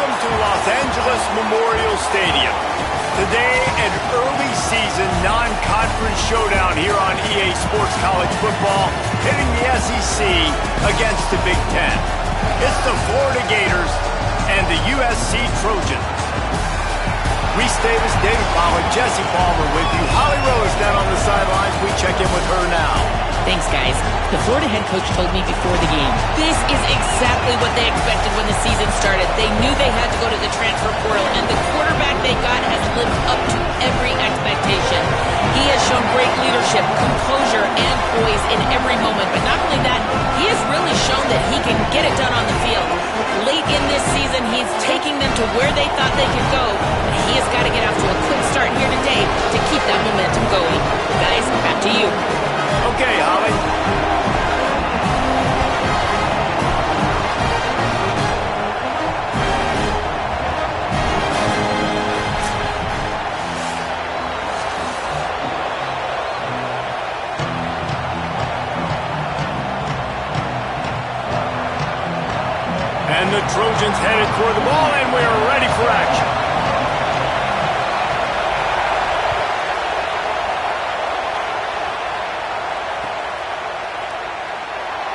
Welcome to Los Angeles Memorial Stadium. Today, an early season non-conference showdown here on EA Sports College Football, hitting the SEC against the Big Ten. It's the Florida Gators and the USC Trojans. Reese Davis, David Pollack, Jesse Palmer with you. Holly Rose down on the sidelines. We check in with her now. Thanks, guys. The Florida head coach told me before the game, this is exactly what they expected when the season started. They knew they had to go to the transfer portal, and the quarterback they got has lived up to every expectation. He has shown great leadership, composure, and poise in every moment. But not only that, he has really shown that he can get it done on the field. Late in this season, he's taking them to where they thought they could go, but he has got to get off to a quick start here today to keep that momentum going. Guys, back to you. Okay, Holly. And the Trojans headed toward the ball, and we're ready for action.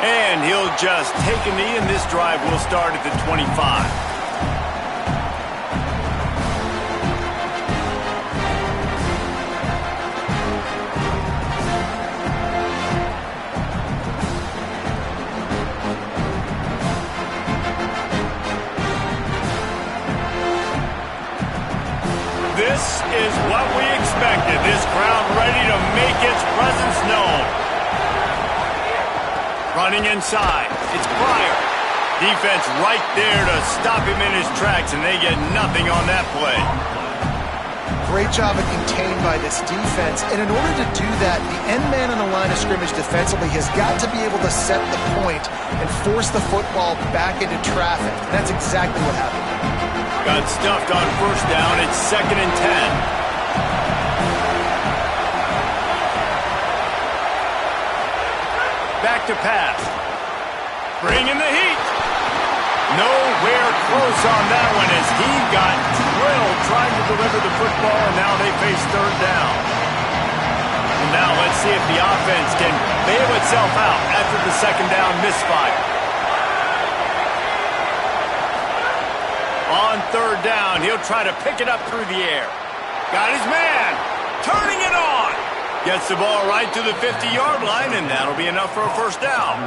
And he'll just take a knee, and this drive will start at the 25. This is what we expected. This crowd ready to make its presence known. Running inside. It's Pryor. Defense right there to stop him in his tracks, and they get nothing on that play. Great job of contained by this defense. And in order to do that, the end man on the line of scrimmage defensively has got to be able to set the point and force the football back into traffic. And that's exactly what happened. Got stuffed on first down. It's 2nd and 10. Back to pass. Bring in the heat. Nowhere close on that one as he got drilled trying to deliver the football, and now they face 3rd down. And now let's see if the offense can bail itself out after the 2nd down misfire. On 3rd down, he'll try to pick it up through the air. Got his man. Turning it on. Gets the ball right to the 50-yard line, and that'll be enough for a 1st down.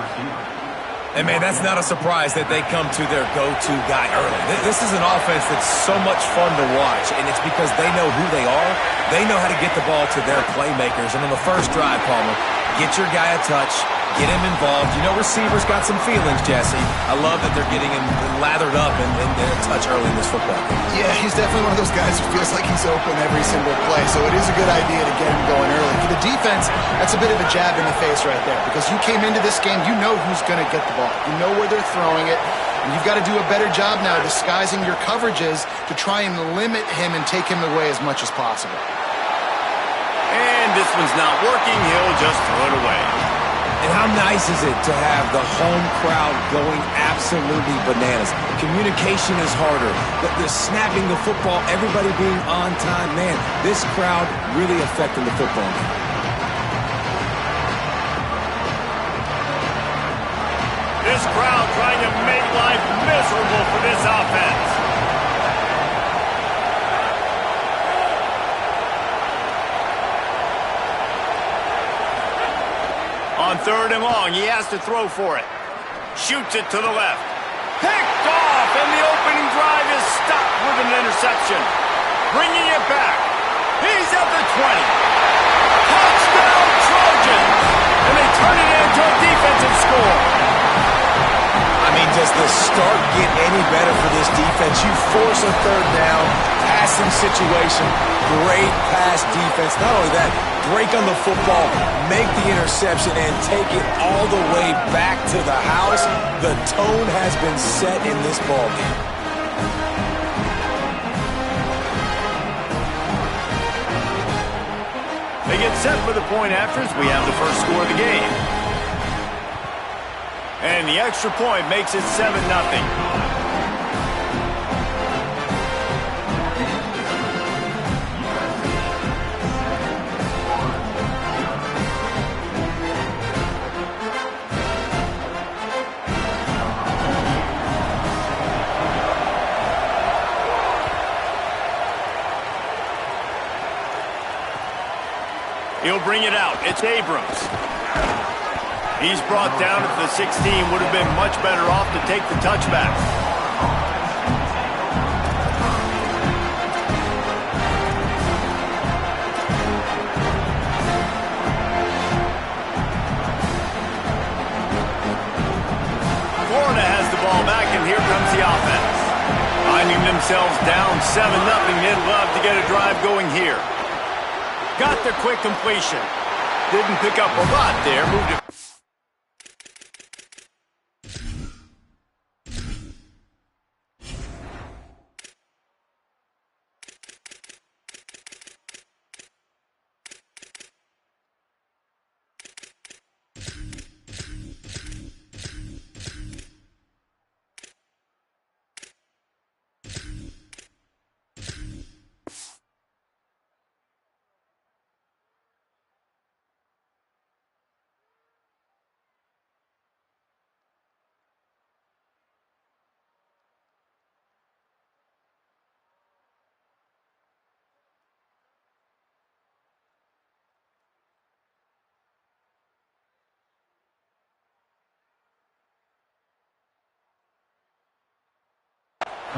And, man, that's not a surprise that they come to their go-to guy early. This is an offense that's so much fun to watch, and it's because they know who they are. They know how to get the ball to their playmakers. And on the first drive, Palmer, get your guy a touch, get him involved. You know receivers got some feelings, Jesse. I love that they're getting him lathered up and a touch early in this football game. Yeah, he's definitely one of those guys who feels like he's open every single play, so it is a good idea to get him going early. For the defense, that's a bit of a jab in the face right there, because you came into this game, you know who's going to get the ball. You know where they're throwing it, and you've got to do a better job now disguising your coverages to try and limit him and take him away as much as possible. And this one's not working. He'll just throw it away. And how nice is it to have the home crowd going absolutely bananas? Communication is harder. The snapping the football, everybody being on time. Man, this crowd really affecting the football game. This crowd trying to make life miserable for this offense. On 3rd and long, he has to throw for it. Shoots it to the left. Picked off, and the opening drive is stopped with an interception. Bringing it back. He's at the 20. Touchdown Trojans! And they turn it into a defensive score. I mean, does the start get any better for this defense? You force a 3rd down, passing situation, great pass defense. Not only that, break on the football, make the interception, and take it all the way back to the house. The tone has been set in this ballgame. They get set for the point after as we have the first score of the game. And the extra point makes it 7-0. He'll bring it out. It's Abrams. He's brought down at the 16. Would have been much better off to take the touchback. Florida has the ball back, and here comes the offense. Finding themselves down 7-0, they'd love to get a drive going here. Got the quick completion. Didn't pick up a lot there. Moved it.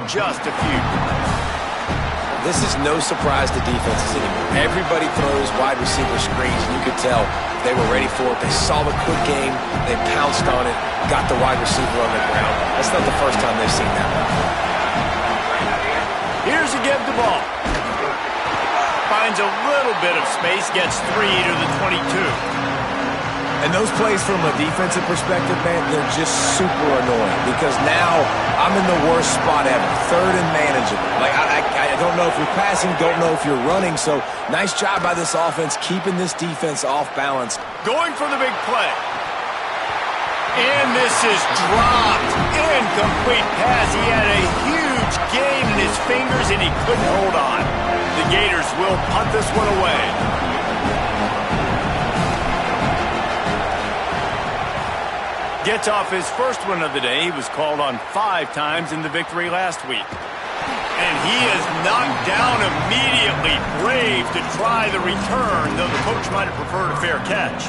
Just a few. This is no surprise to defenses anymore. Everybody throws wide receiver screens, and you could tell they were ready for it. They saw the quick game. They pounced on it, got the wide receiver on the ground. That's not the first time they've seen that one. Here's a give the ball. Finds a little bit of space, gets 3 to the 22. And those plays from a defensive perspective, man, they're just super annoying because now I'm in the worst spot ever, third and manageable. Like, I don't know if you're passing, don't know if you're running, so nice job by this offense keeping this defense off balance. Going for the big play. And this is dropped. Incomplete pass. He had a huge gain in his fingers, and he couldn't hold on. The Gators will punt this one away. Gets off his first one of the day. He was called on 5 times in the victory last week. And he is knocked down immediately. Brave to try the return, though the coach might have preferred a fair catch.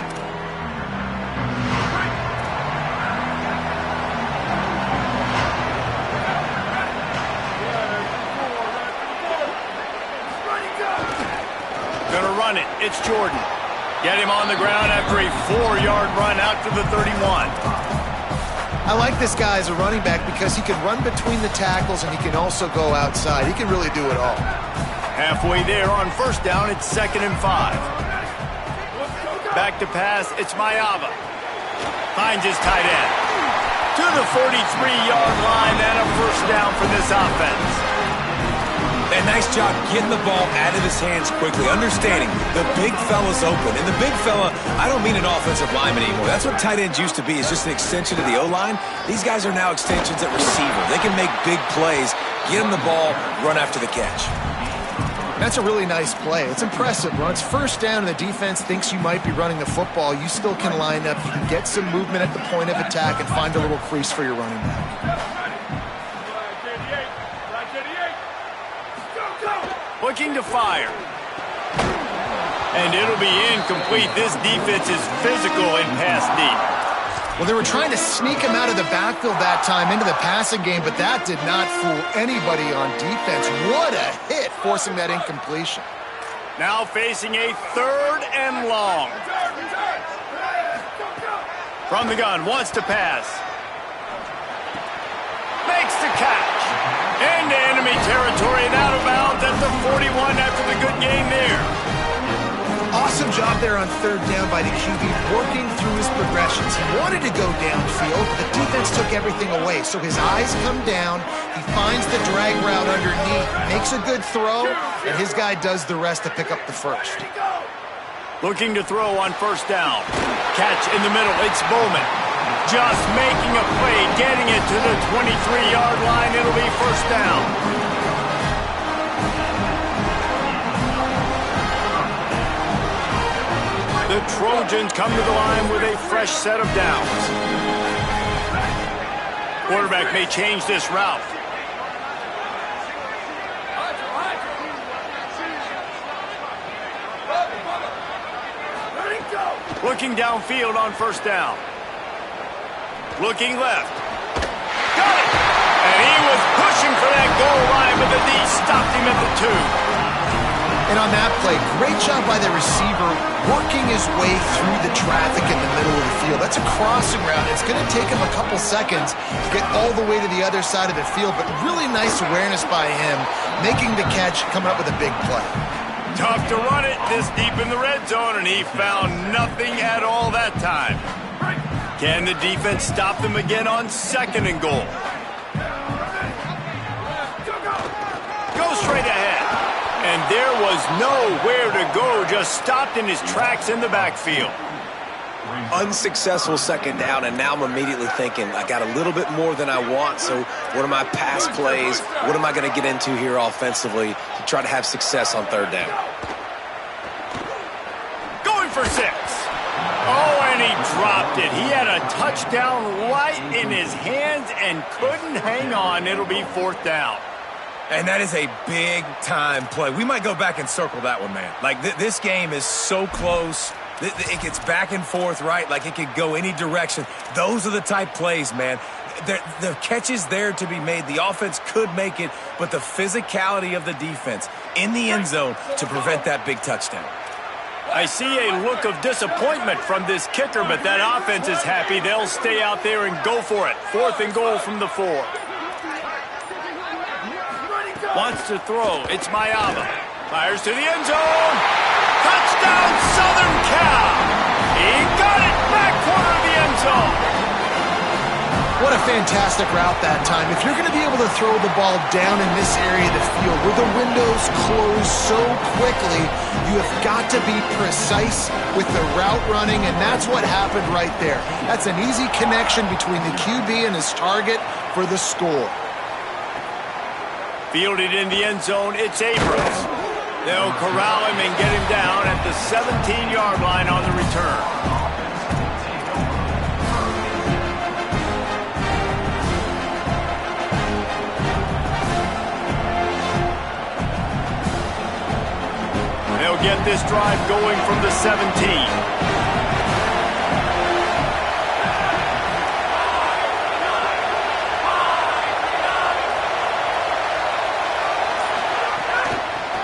Gonna run it. It's Jordan. Get him on the ground after a 4-yard run out to the 31. I like this guy as a running back because he can run between the tackles and he can also go outside. He can really do it all. Halfway there on first down, it's 2nd and 5. Back to pass, it's Mayava. Finds his tight end. To the 43-yard line and a first down for this offense. And nice job getting the ball out of his hands quickly, understanding the big fella's open. And the big fella, I don't mean an offensive lineman anymore. That's what tight ends used to be, is just an extension of the O-line. These guys are now extensions at receiver. They can make big plays, get him the ball, run after the catch. That's a really nice play. It's impressive. When it's first down and the defense thinks you might be running the football, you still can line up. You can get some movement at the point of attack and find a little crease for your running back. Looking to fire. And it'll be incomplete. This defense is physical and pass deep. Well, they were trying to sneak him out of the backfield that time into the passing game, but that did not fool anybody on defense. What a hit, forcing that incompletion. Now facing a 3rd and long. From the gun, wants to pass. Makes the catch. Into enemy territory and out of bounds at the 41 after the good game there. Awesome job there on 3rd down by the QB, working through his progressions. He wanted to go downfield, but the defense took everything away. So his eyes come down, he finds the drag route underneath, makes a good throw, and his guy does the rest to pick up the first. Looking to throw on first down. Catch in the middle, it's Bowman. Just making a play, getting it to the 23-yard line. It'll be first down. The Trojans come to the line with a fresh set of downs. Quarterback may change this route. Looking downfield on first down. Looking left. Got it! And he was pushing for that goal line, but the D stopped him at the 2. And on that play, great job by the receiver working his way through the traffic in the middle of the field. That's a crossing route. It's going to take him a couple seconds to get all the way to the other side of the field, but really nice awareness by him, making the catch, coming up with a big play. Tough to run it this deep in the red zone, and he found nothing at all that time. Can the defense stop them again on 2nd and goal? Go straight ahead. And there was nowhere to go, just stopped in his tracks in the backfield. Unsuccessful 2nd down, and now I'm immediately thinking, I got a little bit more than I want, so what are my pass plays? What am I going to get into here offensively to try to have success on 3rd down? Going for 6. Oh, and he dropped it. He had a touchdown right in his hands and couldn't hang on. It'll be 4th down. And that is a big-time play. We might go back and circle that one, man. Like, this game is so close. It gets back and forth, right? Like, it could go any direction. Those are the type plays, man. The catch is there to be made. The offense could make it, but the physicality of the defense in the end zone to prevent that big touchdown. I see a look of disappointment from this kicker, but that offense is happy. They'll stay out there and go for it. 4th and goal from the 4. Wants to throw. It's Mayama. Fires to the end zone. Touchdown, Southern Cal. He got it back corner of the end zone. What a fantastic route that time. If you're going to be able to throw the ball down in this area of the field where the windows close so quickly, you have got to be precise with the route running, and that's what happened right there. That's an easy connection between the QB and his target for the score. Fielded in the end zone, it's Abrams. They'll corral him and get him down at the 17-yard line on the return. They'll get this drive going from the 17.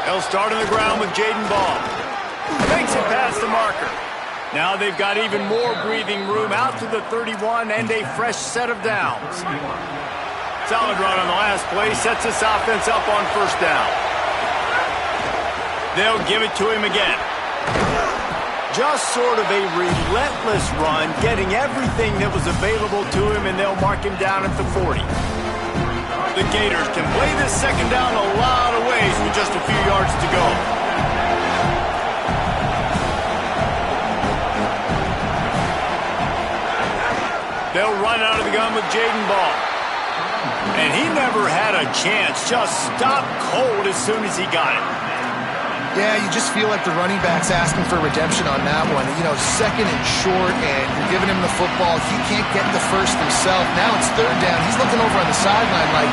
They'll start on the ground with Jaden Ball. Makes it past the marker. Now they've got even more breathing room out to the 31 and a fresh set of downs. Solid run on the last play. Sets this offense up on 1st down. They'll give it to him again. Just sort of a relentless run, getting everything that was available to him, and they'll mark him down at the 40. The Gators can play this 2nd down a lot of ways with just a few yards to go. They'll run out of the gun with Jaden Ball. And he never had a chance. Just stopped cold as soon as he got it. Yeah, you just feel like the running back's asking for redemption on that one. You know, 2nd and short, and you're giving him the football. He can't get the first himself. Now it's 3rd down. He's looking over on the sideline like,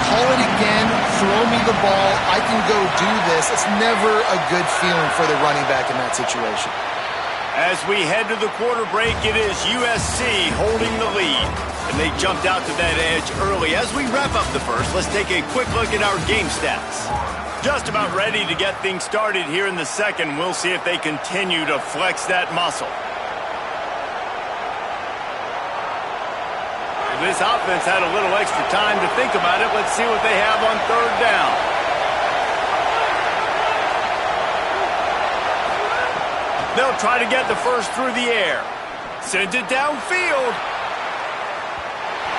call it again, throw me the ball, I can go do this. It's never a good feeling for the running back in that situation. As we head to the quarter break, it is USC holding the lead. And they jumped out to that edge early. As we wrap up the first, let's take a quick look at our game stats. Just about ready to get things started here in the 2nd. We'll see if they continue to flex that muscle. This offense had a little extra time to think about it. Let's see what they have on 3rd down. They'll try to get the first through the air. Sends it downfield.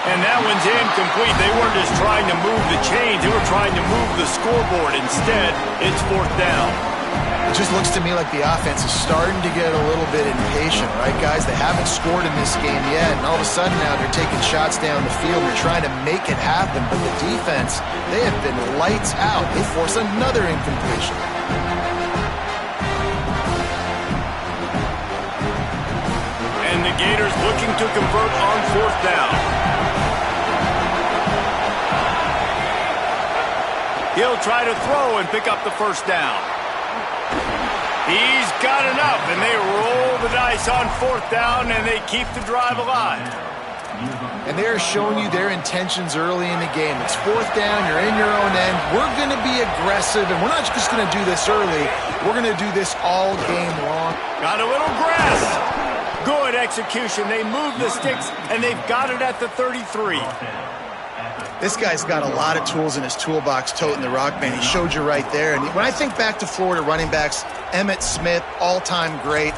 And that one's incomplete. They weren't just trying to move the chains. They were trying to move the scoreboard. Instead, it's 4th down. It just looks to me like the offense is starting to get a little bit impatient, right, guys? They haven't scored in this game yet, and all of a sudden now they're taking shots down the field. They're trying to make it happen, but the defense, they have been lights out. They force another incompletion. And the Gators looking to convert on 4th down. He'll try to throw and pick up the first down. He's got enough, and they roll the dice on 4th down, and they keep the drive alive. And they're showing you their intentions early in the game. It's 4th down, you're in your own end. We're going to be aggressive, and we're not just going to do this early. We're going to do this all game long. Got a little grass. Good execution. They move the sticks, and they've got it at the 33. This guy's got a lot of tools in his toolbox toting the rock, man. He showed you right there. And when I think back to Florida running backs, Emmitt Smith, all-time great.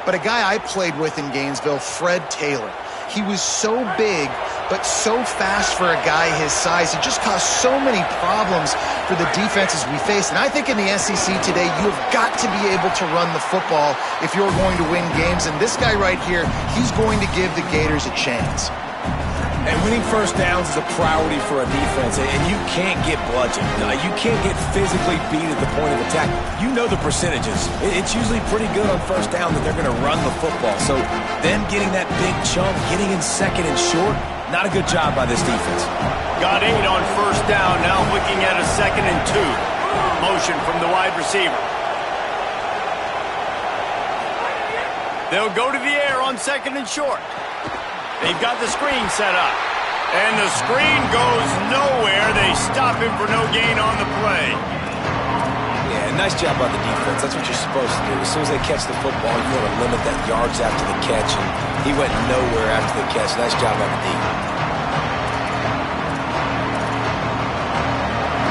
But a guy I played with in Gainesville, Fred Taylor. He was so big, but so fast for a guy his size. He just caused so many problems for the defenses we face. And I think in the SEC today, you've got to be able to run the football if you're going to win games. And this guy right here, he's going to give the Gators a chance. And winning first downs is a priority for a defense, and you can't get bludgeoned. You can't get physically beat at the point of attack. You know the percentages. It's usually pretty good on first down that they're going to run the football. So them getting that big chunk, getting in 2nd and short, not a good job by this defense. Got 8 on 1st down, now looking at a 2nd and 2. Motion from the wide receiver. They'll go to the air on 2nd and short. They've got the screen set up. And the screen goes nowhere. They stop him for no gain on the play. Yeah, nice job by the defense. That's what you're supposed to do. As soon as they catch the football, you want to limit that yards after the catch. And he went nowhere after the catch. Nice job by the D.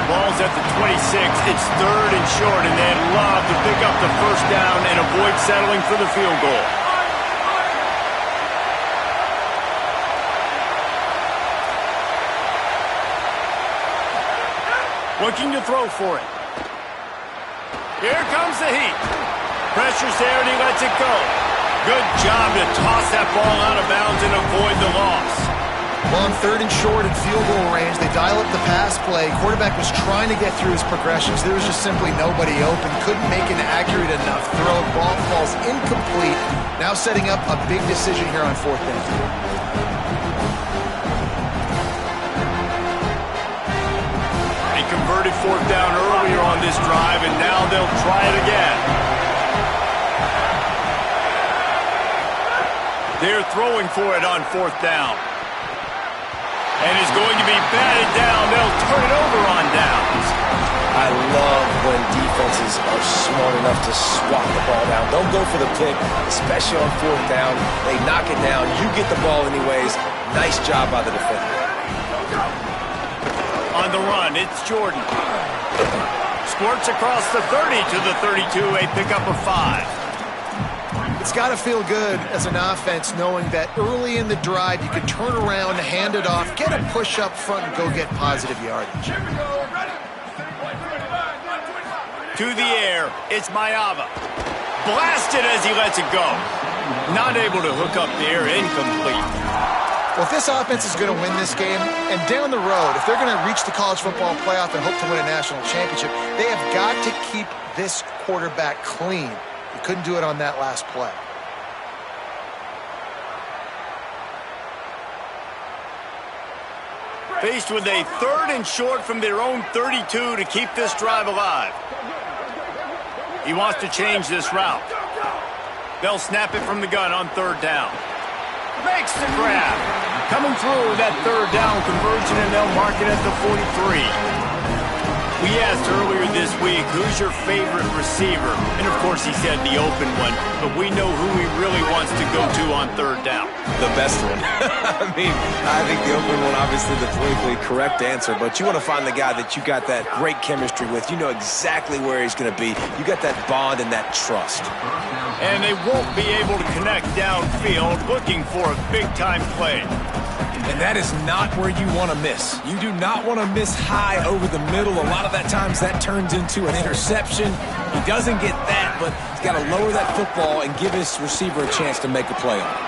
Ball's at the 26. It's 3rd and short, and they'd love to pick up the first down and avoid settling for the field goal. Looking to throw for it. Here comes the heat. Pressure's there, and he lets it go. Good job to toss that ball out of bounds and avoid the loss. Well, on 3rd and short and field goal range, they dial up the pass play. Quarterback was trying to get through his progressions. There was just simply nobody open. Couldn't make an accurate enough throw. Ball falls incomplete. Now setting up a big decision here on 4th down. Converted 4th down earlier on this drive, and now they'll try it again. They're throwing for it on 4th down. And it's going to be batted down. They'll turn it over on downs. I love when defenses are smart enough to swat the ball down. Don't go for the pick, especially on 4th down. They knock it down. You get the ball anyways. Nice job by the defender. On the run, it's Jordan. Squirts across the 30 to the 32, a pickup of 5. It's got to feel good as an offense knowing that early in the drive you can turn around, hand it off, get a push up front, and go get positive yardage. To the air, it's Mayava. Blasted as he lets it go. Not able to hook up there, incomplete. Well, if this offense is going to win this game, and down the road, if they're going to reach the college football playoff and hope to win a national championship, they have got to keep this quarterback clean. He couldn't do it on that last play. Faced with a 3rd and short from their own 32 to keep this drive alive. He wants to change this route. They'll snap it from the gun on 3rd down. Makes the grab. Coming through that 3rd down conversion, and they'll mark it at the 43. We asked earlier this week, who's your favorite receiver? And of course he said the open one, but we know who he really wants to go to on 3rd down. The best one. I mean, I think the open one, obviously the politically correct answer, but you want to find the guy that you got that great chemistry with. You know exactly where he's going to be. You got that bond and that trust. And they won't be able to connect downfield, looking for a big-time play. And that is not where you want to miss. You do not want to miss high over the middle. A lot of that times that turns into an interception. He doesn't get that, but he's got to lower that football and give his receiver a chance to make a play on it.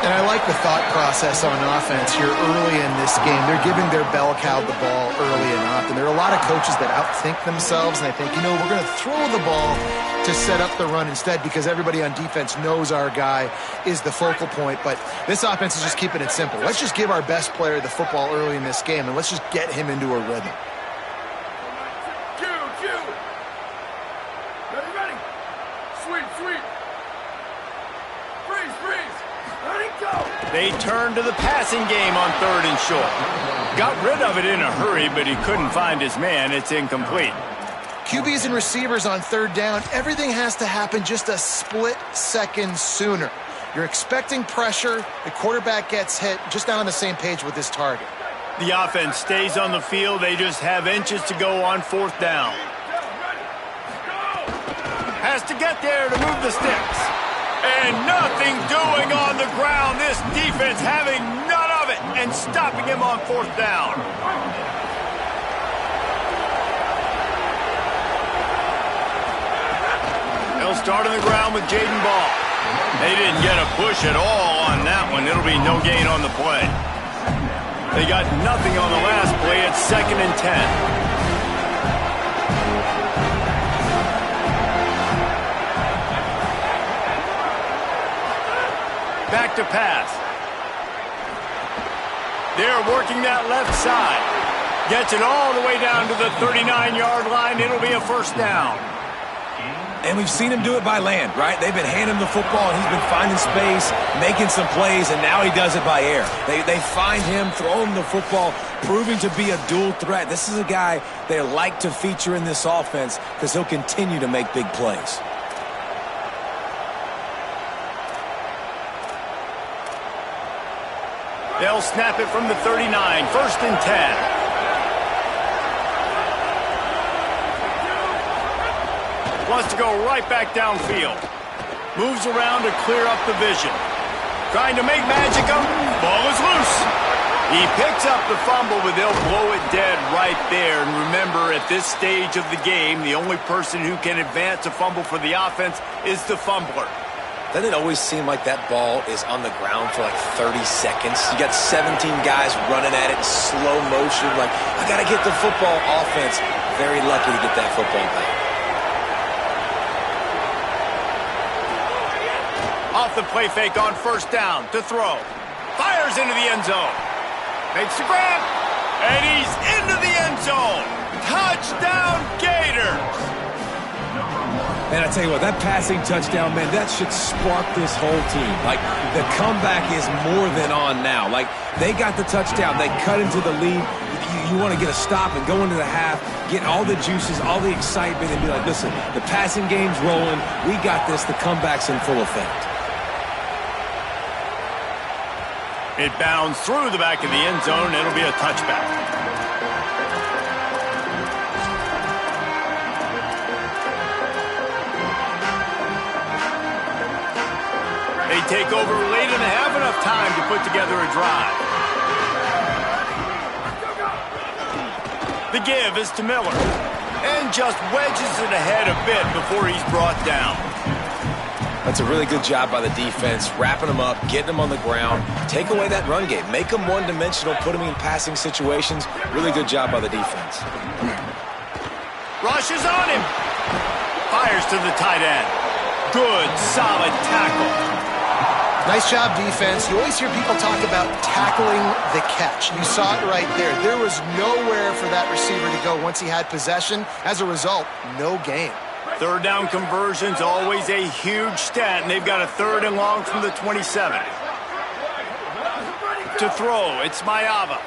And I like the thought process on offense here early in this game. They're giving their bell cow the ball early and often. There are a lot of coaches that outthink themselves, and they think, you know, we're going to throw the ball to set up the run instead because everybody on defense knows our guy is the focal point. But this offense is just keeping it simple. Let's just give our best player the football early in this game, and let's just get him into a rhythm. They turn to the passing game on 3rd and short. Got rid of it in a hurry, but he couldn't find his man. It's incomplete. QBs and receivers on 3rd down, everything has to happen just a split second sooner. You're expecting pressure, the quarterback gets hit, just not on the same page with his target. The offense stays on the field. They just have inches to go on 4th down. Has to get there to move the sticks. And nothing doing on the ground. This defense having none of it and stopping him on 4th down. They'll start on the ground with Jaden Ball. They didn't get a push at all on that one. It'll be no gain on the play. They got nothing on the last play. It's 2nd and 10. Back to pass. They're working that left side. Gets it all the way down to the 39-yard line. It'll be a 1st down. And we've seen him do it by land, right? They've been handing him the football, and he's been finding space, making some plays, and now he does it by air. They find him, throw him the football, proving to be a dual threat. This is a guy they like to feature in this offense because he'll continue to make big plays. They'll snap it from the 39, 1st and 10. Wants to go right back downfield. Moves around to clear up the vision. Trying to make magic of it. Ball is loose. He picks up the fumble, but they'll blow it dead right there. And remember, at this stage of the game, the only person who can advance a fumble for the offense is the fumbler. Doesn't it always seem like that ball is on the ground for like 30 seconds? You got 17 guys running at it in slow motion. Like, I got to get the football. Offense, very lucky to get that football back. Off the play fake on 1st down to throw. Fires into the end zone. Makes the grab. And he's into the end zone. Touchdown Gators. And I tell you what, that passing touchdown, man, that should spark this whole team. Like, the comeback is more than on now. Like, they got the touchdown. They cut into the lead. You want to get a stop and go into the half, get all the juices, all the excitement, and be like, listen, the passing game's rolling. We got this. The comeback's in full effect. It bounds through the back of the end zone. It'll be a touchback. They take over late and have enough time to put together a drive. The give is to Miller. And just wedges it ahead a bit before he's brought down. That's a really good job by the defense, wrapping them up, getting them on the ground. Take away that run game. Make them one-dimensional, put them in passing situations. Really good job by the defense. Rushes on him. Fires to the tight end. Good, solid tackle. Nice job, defense. You always hear people talk about tackling the catch. You saw it right there. There was nowhere for that receiver to go once he had possession. As a result, no gain. 3rd down conversion's always a huge stat, and they've got a 3rd and long from the 27. To throw, it's Mayava.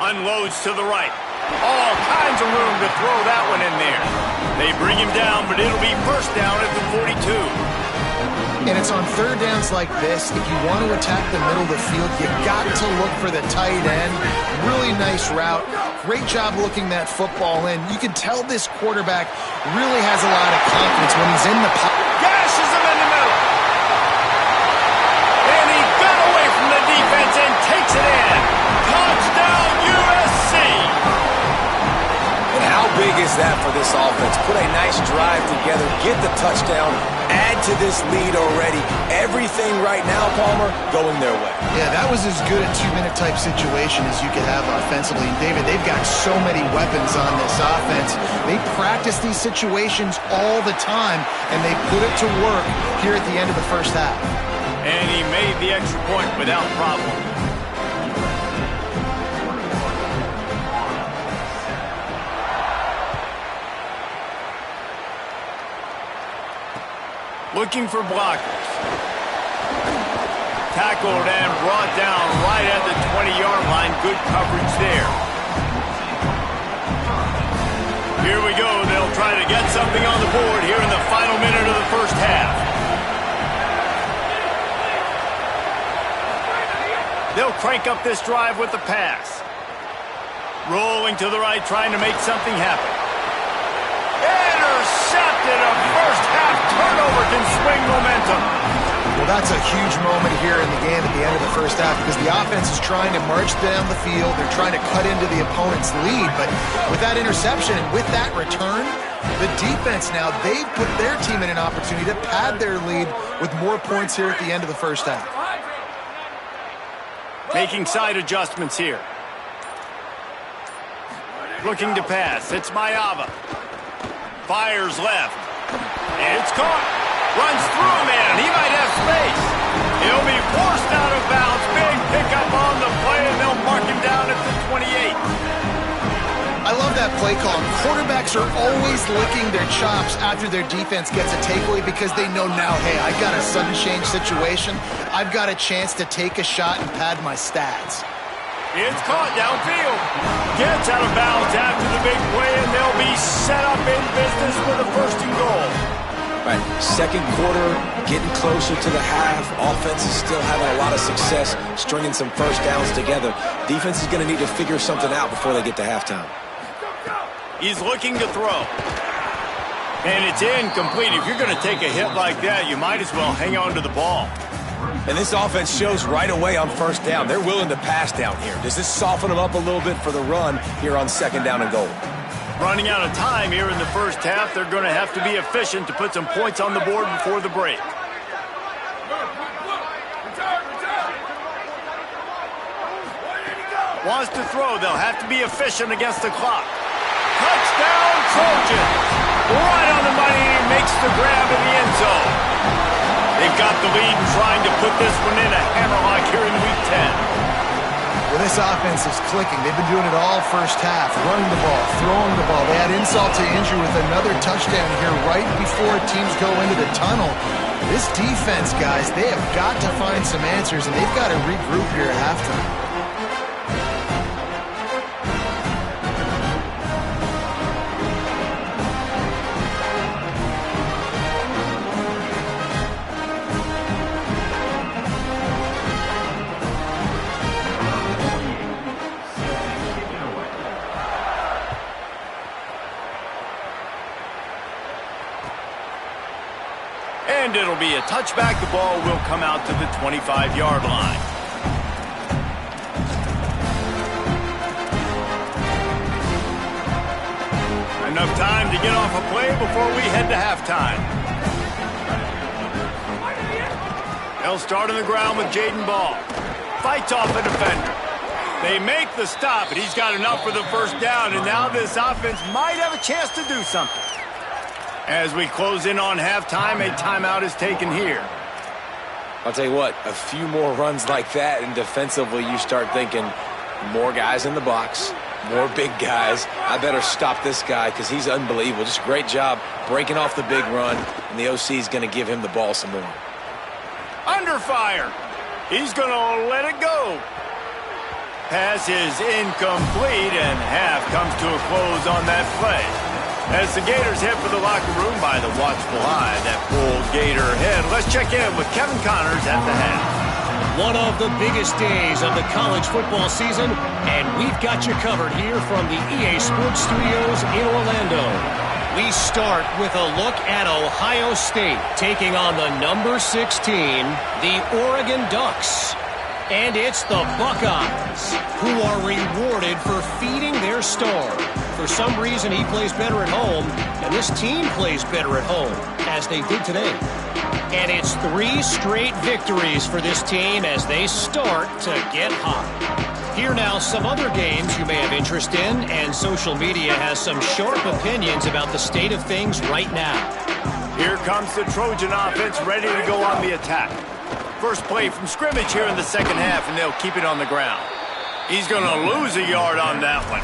Unloads to the right. All kinds of room to throw that one in there. They bring him down, but it'll be 1st down at the 42. And it's on 3rd downs like this, if you want to attack the middle of the field, you got to look for the tight end. Really nice route. Great job looking that football in. You can tell this quarterback really has a lot of confidence when he's in the pocket. Gashes him in the middle. And he got away from the defense and takes it in. Touchdown USC. And how big is that for this offense? Put a nice drive together, get the touchdown, add to this lead already. Everything right now, Palmer, going their way. Yeah, that was as good a 2-minute type situation as you could have offensively. And David, they've got so many weapons on this offense. They practice these situations all the time, and they put it to work here at the end of the 1st half. And he made the extra point without problem. looking for blockers. Tackled and brought down right at the 20-yard line. Good coverage there. Here we go. They'll try to get something on the board here in the final minute of the first half. They'll crank up this drive with the pass. Rolling to the right, trying to make something happen. Intercepted. A first half turnover can swing momentum. Well, that's a huge moment here in the game at the end of the first half because the offense is trying to march down the field. They're trying to cut into the opponent's lead. But with that interception and with that return, the defense now, they've put their team in an opportunity to pad their lead with more points here at the end of the first half. Making side adjustments here. Looking to pass. It's Mayava. Fires left. And it's caught. Runs through a man. He might have space. He'll be forced out of bounds. Big pickup on the play, and they'll mark him down at the 28. I love that play call. Quarterbacks are always licking their chops after their defense gets a takeaway because they know now, hey, I got a sudden change situation. I've got a chance to take a shot and pad my stats. It's caught downfield. Gets out of bounds after the big play, and they'll be set up in business with a first and goal. Right, second quarter, getting closer to the half. Offense is still having a lot of success stringing some first downs together. Defense is going to need to figure something out before they get to halftime. He's looking to throw. And it's incomplete. If you're going to take a hit like that, you might as well hang on to the ball. And this offense shows right away on first down. They're willing to pass down here. Does this soften them up a little bit for the run here on second down and goal? Running out of time here in the first half. They're going to have to be efficient to put some points on the board before the break. Wants to throw. They'll have to be efficient against the clock. Touchdown, Trojans. Right on the money. Makes the grab in the end zone. They've got the lead and trying to put this one in a hammerlock here in Week 10. Well, this offense is clicking. They've been doing it all first half, running the ball, throwing the ball. They had insult to injury with another touchdown here right before teams go into the tunnel. This defense, guys, they have got to find some answers, and they've got to regroup here at halftime. And it'll be a touchback. The ball will come out to the 25-yard line. Enough time to get off a play before we head to halftime. They'll start on the ground with Jaden Ball. Fights off a defender. They make the stop, and he's got enough for the first down, and now this offense might have a chance to do something. As we close in on halftime, a timeout is taken here. I'll tell you what, a few more runs like that, and defensively you start thinking more guys in the box, more big guys. I better stop this guy because he's unbelievable. Just a great job breaking off the big run, and the OC is going to give him the ball some more. Under fire. He's going to let it go. Pass is incomplete, and half comes to a close on that play. As the Gators head for the locker room by the watchful eye, that full Gator head. Let's check in with Kevin Connors at the half. One of the biggest days of the college football season, and we've got you covered here from the EA Sports Studios in Orlando. We start with a look at Ohio State taking on the number 16, the Oregon Ducks. And it's the Buckeyes who are rewarded for feeding their star. For some reason, he plays better at home, and this team plays better at home, as they did today. And it's 3 straight victories for this team as they start to get hot. Here now, some other games you may have interest in, and social media has some sharp opinions about the state of things right now. Here comes the Trojan offense ready to go on the attack. First play from scrimmage here in the second half, and they'll keep it on the ground. He's going to lose a yard on that one.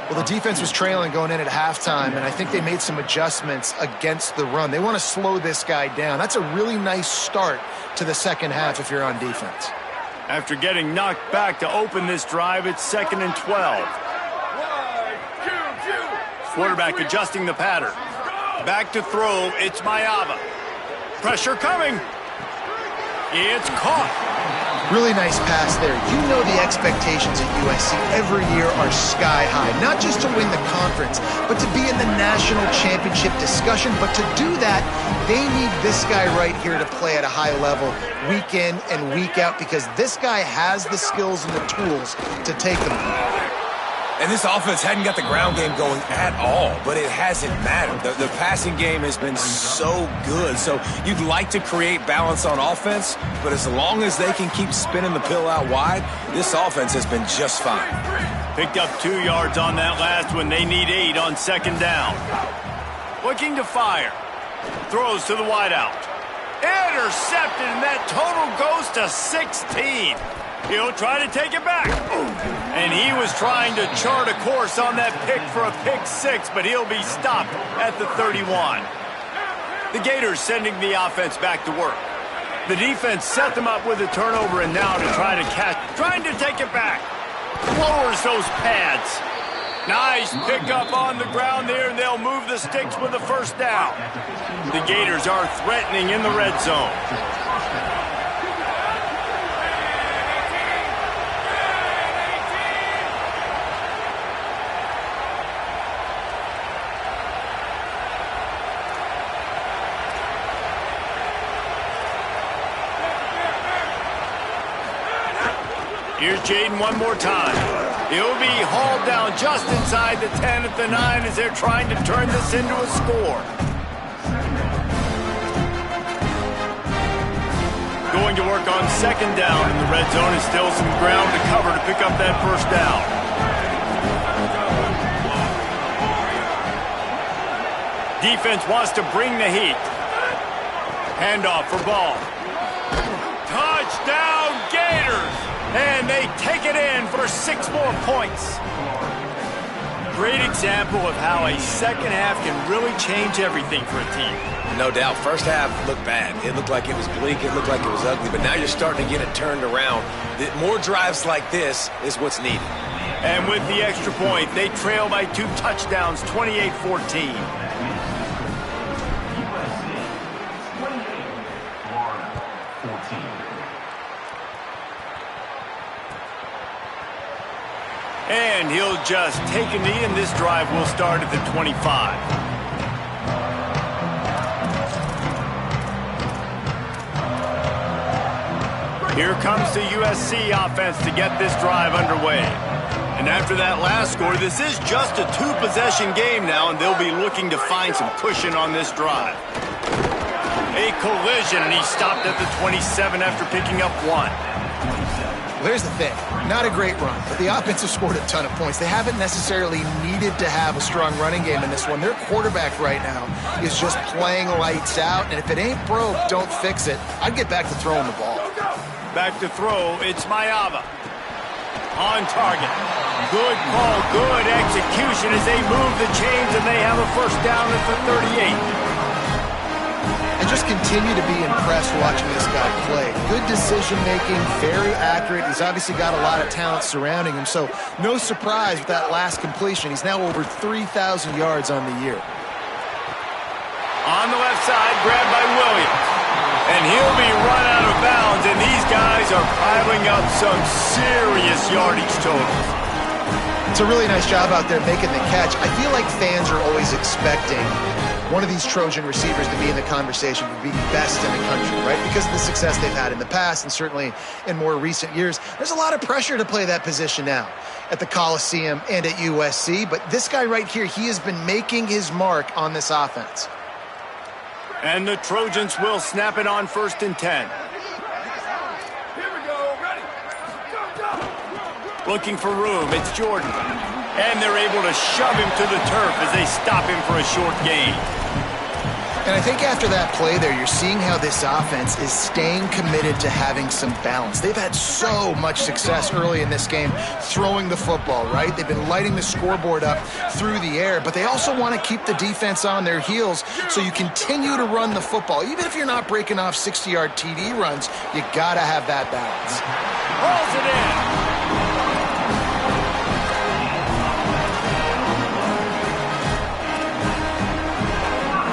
Well, the defense was trailing going in at halftime, and I think they made some adjustments against the run. They want to slow this guy down. That's a really nice start to the second half if you're on defense. After getting knocked back to open this drive, it's 2nd and 12. Quarterback adjusting the pattern. Back to throw, it's Maiava. Pressure coming. It's caught. Really nice pass there. You know the expectations at USC every year are sky high. Not just to win the conference, but to be in the national championship discussion. But to do that, they need this guy right here to play at a high level week in and week out, because this guy has the skills and the tools to take them. And this offense hadn't got the ground game going at all, but it hasn't mattered. The passing game has been so good. So you'd like to create balance on offense, but as long as they can keep spinning the pill out wide, this offense has been just fine. Picked up 2 yards on that last one. They need 8 on 2nd down. Looking to fire. Throws to the wideout. Intercepted, and that total goes to 16. He'll try to take it back. And he was trying to chart a course on that pick for a pick 6, but he'll be stopped at the 31. The Gators sending the offense back to work. The defense set them up with a turnover, and now to try to catch, trying to take it back. Lowers those pads. Nice pickup on the ground there, and they'll move the sticks with a first down. The Gators are threatening in the red zone. Here's Jaden one more time. He'll be hauled down just inside the 10 at the 9 as they're trying to turn this into a score. Going to work on 2nd down in the red zone, and still some ground to cover to pick up that first down. Defense wants to bring the heat. Handoff for Ball. Touchdown, Gators! And they take it in for 6 more points. Great example of how a second half can really change everything for a team. No doubt. First half looked bad. It looked like it was bleak. It looked like it was ugly. But now you're starting to get it turned around. More drives like this is what's needed. And with the extra point, they trail by 2 touchdowns, 28-14. And he'll just take a knee, and this drive will start at the 25. Here comes the USC offense to get this drive underway. And after that last score, this is just a 2-possession game now, and they'll be looking to find some cushion on this drive. A collision, and he stopped at the 27 after picking up 1. Well, here's the thing. Not a great run, but the offense has scored a ton of points. They haven't necessarily needed to have a strong running game in this one. Their quarterback right now is just playing lights out, and if it ain't broke, don't fix it. I'd get back to throwing the ball. Back to throw, it's Maiava. On target. Good call, good execution as they move the chains, and they have a first down at the 38. And just continue to be impressed watching this guy play. Good decision-making, very accurate. He's obviously got a lot of talent surrounding him, so no surprise with that last completion. He's now over 3,000 yards on the year. On the left side, grabbed by Williams. And he'll be run out of bounds, and these guys are piling up some serious yardage totals. It's a really nice job out there making the catch. I feel like fans are always expecting one of these Trojan receivers to be in the conversation for being best in the country, right? Because of the success they've had in the past and certainly in more recent years. There's a lot of pressure to play that position now at the Coliseum and at USC. But this guy right here, he has been making his mark on this offense. And the Trojans will snap it on 1st and 10. Looking for room, it's Jordan. And they're able to shove him to the turf as they stop him for a short gain. And I think after that play there, you're seeing how this offense is staying committed to having some balance. They've had so much success early in this game throwing the football, right? They've been lighting the scoreboard up through the air, but they also want to keep the defense on their heels so you continue to run the football. Even if you're not breaking off 60-yard TD runs, you got to have that balance. Rolls it in.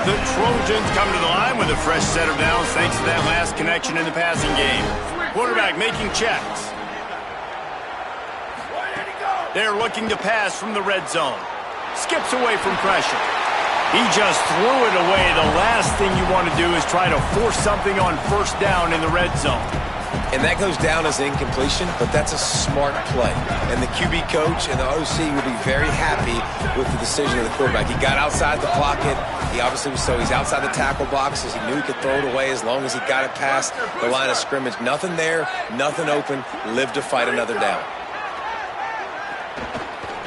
The Trojans come to the line with a fresh set of downs thanks to that last connection in the passing game. Quarterback making checks. They're looking to pass from the red zone. Skips away from pressure. He just threw it away. The last thing you want to do is try to force something on first down in the red zone. And that goes down as incompletion, but that's a smart play. And the QB coach and the OC will be very happy with the decision of the quarterback. He got outside the pocket. He obviously was he's outside the tackle boxes. He knew he could throw it away as long as he got it past the line of scrimmage. Nothing there, nothing open. Live to fight another down.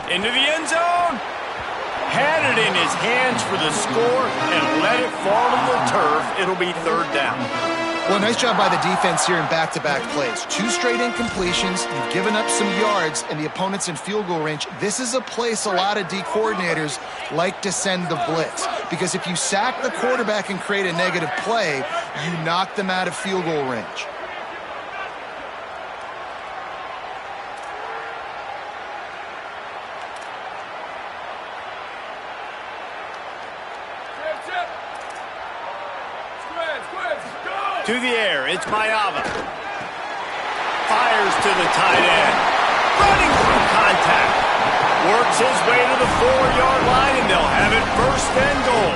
Into the end zone. Had it in his hands for the score and let it fall to the turf. It'll be third down. Well, nice job by the defense here in back-to-back plays. 2 straight incompletions, you've given up some yards, and the opponent's in field goal range. This is a place a lot of D coordinators like to send the blitz, because if you sack the quarterback and create a negative play, you knock them out of field goal range. To the air, it's Mayava. Fires to the tight end. Running through contact. Works his way to the 4-yard line, and they'll have it first and goal.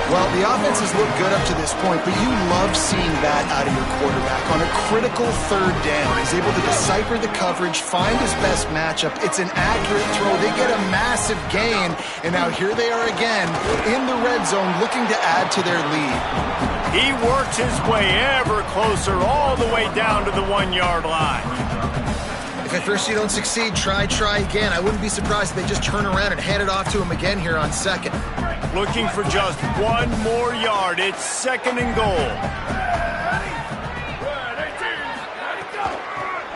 Well, the offense has looked good up to this point, but you love seeing that out of your quarterback. On a critical third down, he's able to decipher the coverage, find his best matchup. It's an accurate throw. They get a massive gain, and now here they are again in the red zone looking to add to their lead. He works his way ever closer all the way down to the 1-yard line. If at first you don't succeed, try again. I wouldn't be surprised if they just turn around and hand it off to him again here on second. Looking for just 1 more yard. It's second and goal.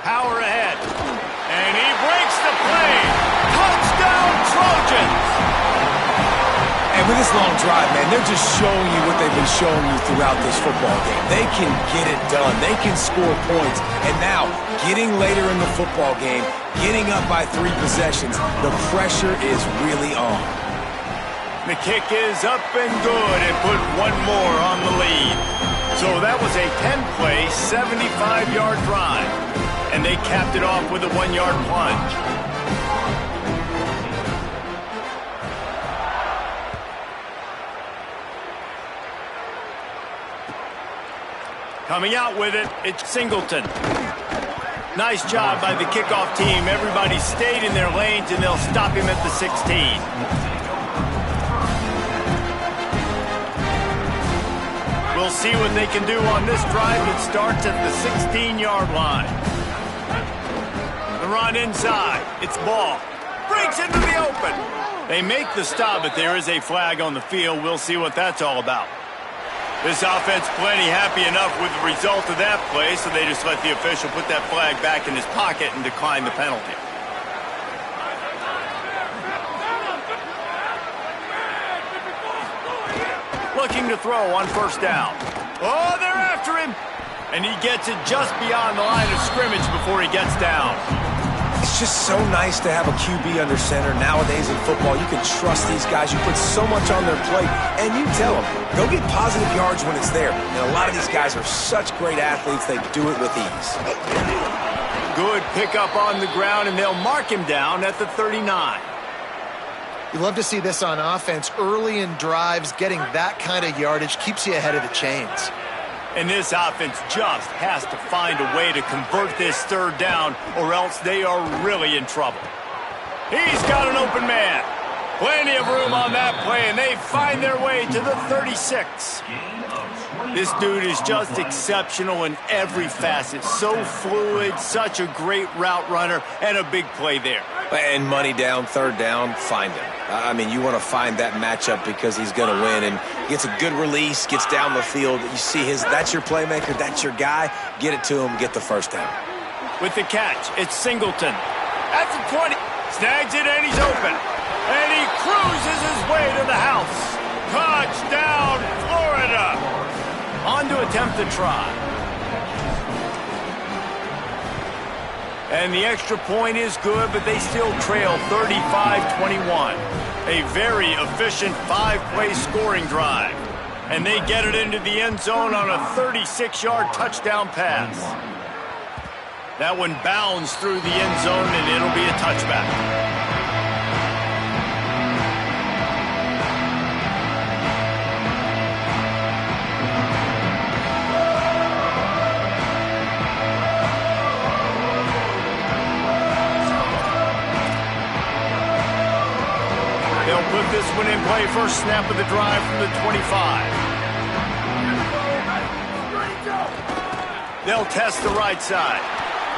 Power ahead. And he breaks the play. Touchdown, Trojans! And with this long drive, man, they're just showing you what they've been showing you throughout this football game. They can get it done. They can score points. And now, getting later in the football game, getting up by 3 possessions, the pressure is really on. The kick is up and good and put 1 more on the lead. So that was a 10-play, 75-yard drive. And they capped it off with a 1-yard plunge. Coming out with it, it's Singleton. Nice job by the kickoff team. Everybody stayed in their lanes, and they'll stop him at the 16. We'll see what they can do on this drive. It starts at the 16-yard line. The run inside. It's Ball. Breaks into the open. They make the stop, but there is a flag on the field. We'll see what that's all about. This offense plenty happy enough with the result of that play, so they just let the official put that flag back in his pocket and decline the penalty. Looking to throw on first down. Oh, they're after him! And he gets it just beyond the line of scrimmage before he gets down. It's just so nice to have a QB under center. Nowadays in football, you can trust these guys. You put so much on their plate, and you tell them, go get positive yards when it's there. And a lot of these guys are such great athletes, they do it with ease. Good pickup on the ground, and they'll mark him down at the 39. You love to see this on offense. Early in drives, getting that kind of yardage keeps you ahead of the chains. And this offense just has to find a way to convert this third down, or else they are really in trouble. He's got an open man. Plenty of room on that play, and they find their way to the 36. This dude is just exceptional in every facet. So fluid, such a great route runner, and a big play there. And money down, third down, find him. I mean, you want to find that matchup because he's going to win, and gets a good release, gets down the field. You see that's your playmaker, that's your guy. Get it to him, get the first down. With the catch, it's Singleton. At the 20, snags it, and he's open. And he cruises his way to the house. Touchdown, Florida. On to attempt the try. And the extra point is good, but they still trail 35-21. A very efficient 5-play scoring drive. And they get it into the end zone on a 36-yard touchdown pass. That one bounds through the end zone, and it'll be a touchback. Put this one in play, first snap of the drive from the 25. They'll test the right side.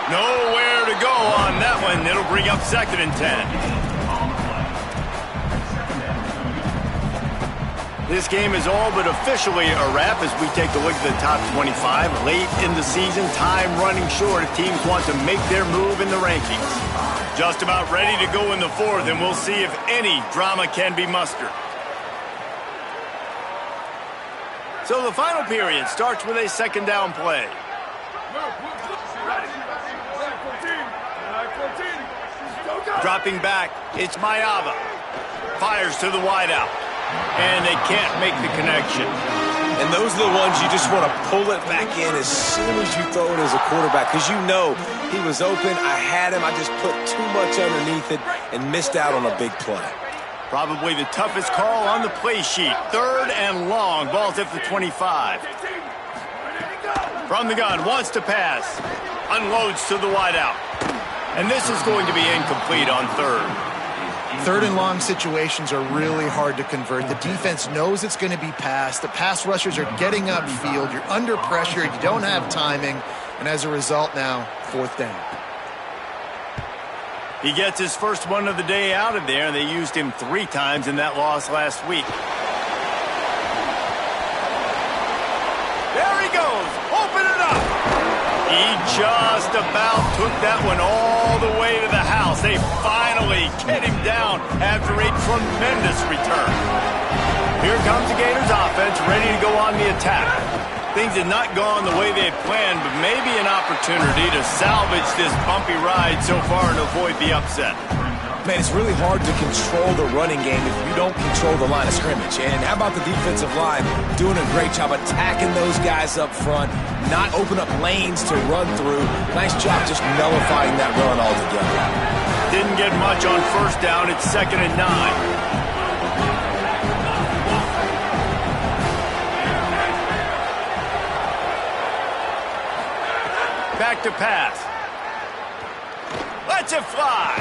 Nowhere to go on that one. It'll bring up 2nd and 10. This game is all but officially a wrap as we take a look at the top 25. Late in the season, time running short if teams want to make their move in the rankings. Just about ready to go in the 4th, and we'll see if any drama can be mustered. So the final period starts with a 2nd down play. Dropping back, it's Mayava. Fires to the wideout, and they can't make the connection. And those are the ones you just want to pull it back in as soon as you throw it as a quarterback, because you know he was open, I had him, I just put too much underneath it and missed out on a big play. Probably the toughest call on the play sheet. 3rd and long, ball's at the 25. From the gun, wants to pass. Unloads to the wideout. And this is going to be incomplete on 3rd. 3rd and long situations are really hard to convert. The defense knows it's going to be passed. The pass rushers are getting upfield. You're under pressure. You don't have timing. And as a result now, 4th down. He gets his first one of the day out of there, and they used him 3 times in that loss last week. There he goes. Open it up. He just about took that one all the way to the house. They finally get him down after a tremendous return. Here comes the Gators offense, ready to go on the attack. Things had not gone the way they had planned, but maybe an opportunity to salvage this bumpy ride so far and avoid the upset. Man, it's really hard to control the running game if you don't control the line of scrimmage. And how about the defensive line doing a great job attacking those guys up front, not open up lanes to run through. Nice job just nullifying that run altogether. Didn't get much on 1st down. It's 2nd and 9. Back to pass. Lets it fly.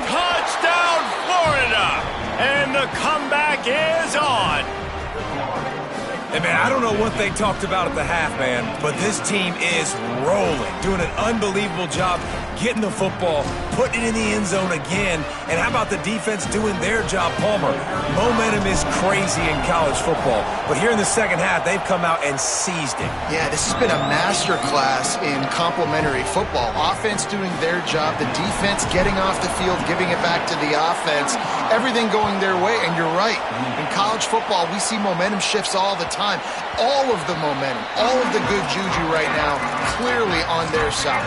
Touchdown, Florida. And the comeback is on. Hey, man, I don't know what they talked about at the half, man, but this team is rolling, doing an unbelievable job getting the football, putting it in the end zone again. And how about the defense doing their job, Palmer? Momentum is crazy in college football, but here in the second half, they've come out and seized it. Yeah, this has been a master class in complementary football. Offense doing their job, the defense getting off the field, giving it back to the offense, everything going their way. And you're right, in college football, we see momentum shifts all the time. All of the momentum, all of the good juju right now, clearly on their side.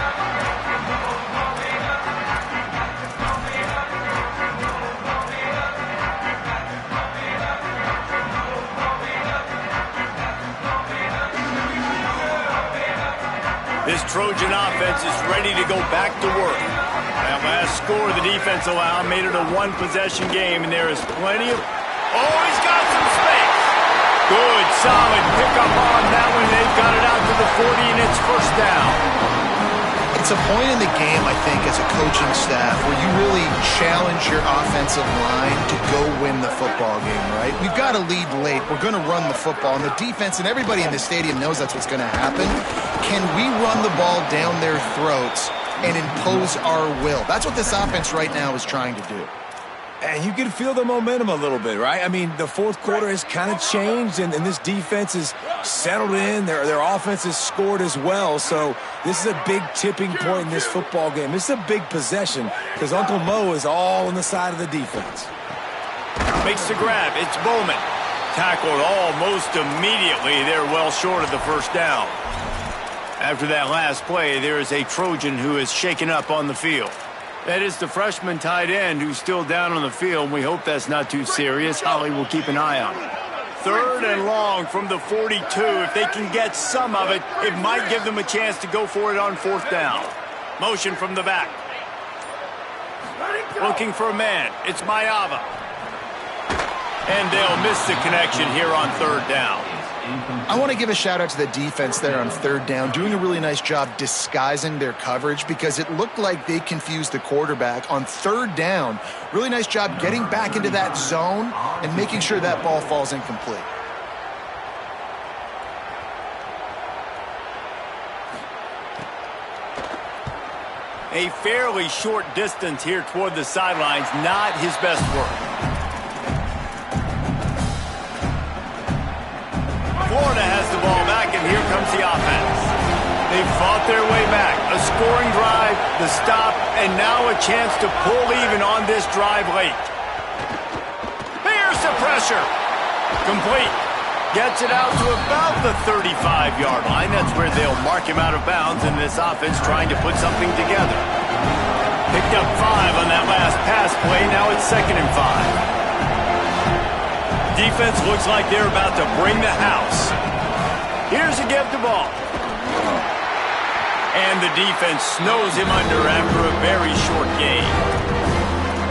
This Trojan offense is ready to go back to work. That last score the defense allowed made it a one-possession game, and there is plenty of... Oh, he's got some space. Good, solid pickup on that one. They've got it out to the 40, and it's 1st down. It's a point in the game, I think, as a coaching staff where you really challenge your offensive line to go win the football game, right? We've got to lead late. We're going to run the football. And the defense and everybody in the stadium knows that's what's going to happen. Can we run the ball down their throats and impose our will? That's what this offense right now is trying to do. And you can feel the momentum a little bit, right? I mean, the fourth quarter has kind of changed, and this defense is settled in. Their offense has scored as well. So this is a big tipping point in this football game. This is a big possession because Uncle Mo is all on the side of the defense. Makes the grab. It's Bowman. Tackled almost immediately. They're well short of the first down. After that last play, there is a Trojan who is shaken up on the field. That is the freshman tight end who's still down on the field. We hope that's not too serious. Holly will keep an eye on it. 3rd and long from the 42. If they can get some of it, it might give them a chance to go for it on 4th down. Motion from the back. Looking for a man. It's Mayava. And they'll miss the connection here on 3rd down. I want to give a shout out to the defense there on 3rd down, doing a really nice job disguising their coverage because it looked like they confused the quarterback on 3rd down. Really nice job getting back into that zone and making sure that ball falls incomplete. A fairly short distance here toward the sidelines, not his best work. Florida has the ball back, and here comes the offense. They've fought their way back. A scoring drive, the stop, and now a chance to pull even on this drive late. Here's the pressure. Complete. Gets it out to about the 35-yard line. That's where they'll mark him out of bounds, and this offense trying to put something together. Picked up 5 on that last pass play. Now it's 2nd and 5. Defense looks like they're about to bring the house. Here's a give the ball. And the defense snows him under after a very short gain.